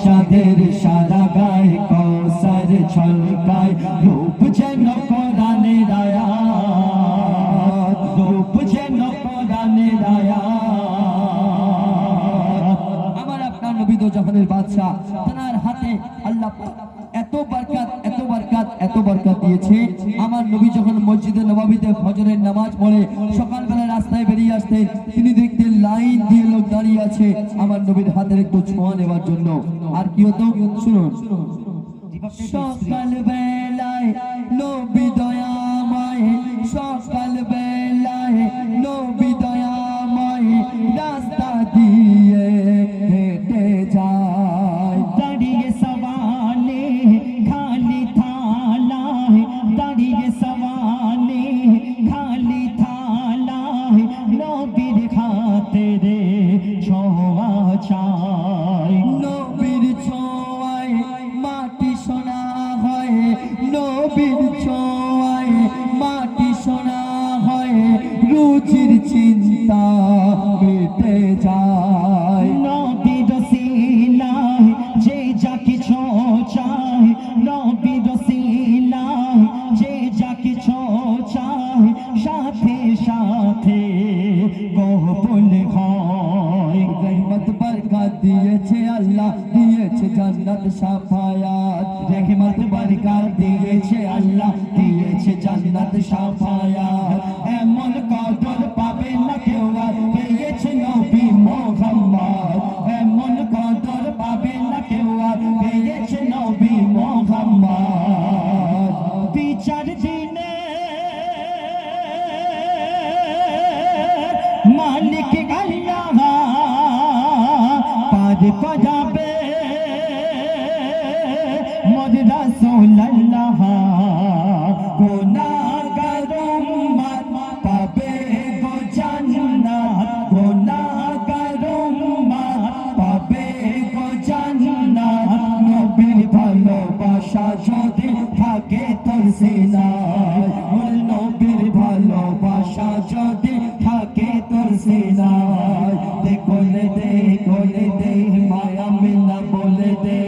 চাঁদের সারা গায়ে কৌসার ছলকায় রূপ যেন কোরআনের আয়াত, রূপ যেন কোরআনের আয়াত। আমার আপনার নবী দো জাহানের বাদশা, তার হাতে আল্লাহ এত বরকত এত বরকত এত বরকত দিয়েছে। আমার নবী যখন মসজিদে নববীতে ফজরের নামাজ পড়ে সকালবেলা রাস্তায় বেরিয়ে আসতেন, তিনি দেখতেন লাইন দিয়ে লোক দাঁড়িয়ে আছে আমার নবীর হাতের একটু ছোঁয়া নেওয়ার জন্য। আর কি হতো শুনুন, সকাল বেলায় নবী দয়াময়, সকাল বেলায় নবী দয়াময় রাস্তা দিয়ে হেঁটে যায়। দাঁড়িয়ে সওয়ালে খালি থালায়, দাঁড়িয়ে সওয়ালে খালি থালায় নবীর খাতির ছোঁয়া চাই। নবীর ছোঁয়ায় মাটি সোনা হয়, নবীর ছোঁয়ায় মাটি সোনা হয়, রুচির চিন্তা মিটে যায়। নবীর ওসিলায় যে যা কিছু চায়, নবীর ওসিলায় যে যা কিছু চায় সাথে সাথে কবুল হয়। রহমত বরকত দিয়েছে আল্লাহ, দিয়েছে জান্নাত সাফায়াত। রহমত বরকত দিয়েছে আল্লাহ, দিয়েছে জান্নাত সাফায়াত। এমন কদর পাবে না কেউ আর পেয়েছে নবী মুহাম্মদ, এমন কদর পাবে না কেউ আর পেয়েছে নবী মুহাম্মদ। বিচার দিনে মালিক আল্লাহ পার করাবে মোর রাসূলুল্লাহ। গুনাহগার উম্মত পাবে গো জান্নাত, গুনাহগার উম্মত পাবে গো জান্নাত। নবীর ভালোবাসা যদি থাকে তোর সিনায়, ওর নবীর ভালোবাসা যদি থাকে তোর সিনায়। কোলে দে মায়া মিনা বলে দে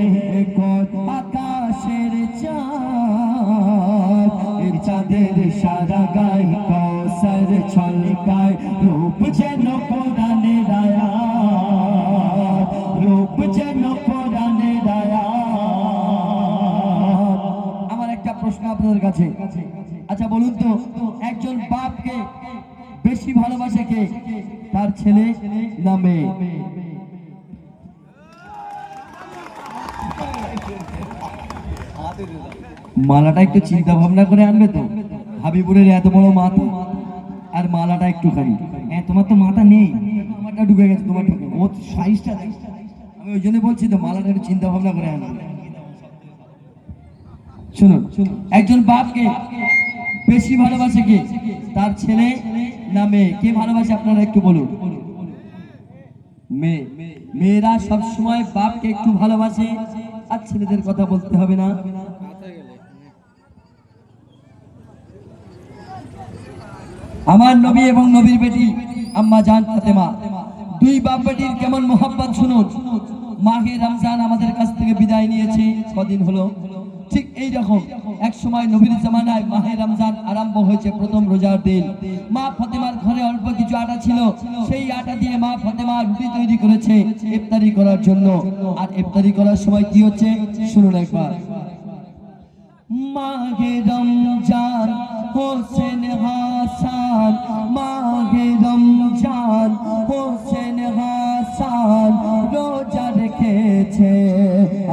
কোন আকাশের চাঁদ, চাঁদের সারা গায়ে কৌসার ছলকায় রূপ যেন কোরআনের আয়াত, রূপ যেন কোরআনের আয়াত। আমার একটা প্রশ্ন আপনাদের কাছে, আচ্ছা বলুন তো, একজন বাপকে বেশি ভালোবাসে কে, তার ছেলে না মেয়ে? মালাটা একটু চিন্তা ভাবনা করে আনবে তো, হাবিবুরের এত বড় মাথা আর মালাটা একটুখানি। হ্যাঁ, তোমার তো মাথা নেই, আমারটা ঢুকে গেছে, তোমার ঢুকে ও সাইজটা দেখ। আমি ওই জন্য বলছি তো মালাটা একটু চিন্তা ভাবনা করে আনবে। শুনুন, একজন বাপকে বেশি ভালোবাসে কে, তার ছেলে না মেয়ে? কে ভালোবাসে আপনারা একটু বলুন। মেয়ে। মেয়েরা সবসময় বাপকে একটু ভালোবাসে, আর ছেলেদের কথা বলতে হবে না। আমার নবী এবং নবীর বেটি আম্মা জান ফাতেমা, দুই বাপ বেটির কেমন মোহাব্বত শুনুন। মাহে রমজান আমাদের কাছ থেকে বিদায় নিয়েছে কদিন হলো, ঠিক এই রকম এক সময় নবীর জামানায় মাহে রমজান আরম্ভ হয়েছে, প্রথম রোজার দিন। মা ফাতেমার ঘরে অল্প কিছু আটা ছিল, সেই আটা দিয়ে মা ফাতেমা রুটি তৈরি করেছে ইফতারি করার জন্য। আর ইফতারি করার সময় কি হচ্ছে শুনুন একবার। মাহে রমজান হোসেন হাসান, মা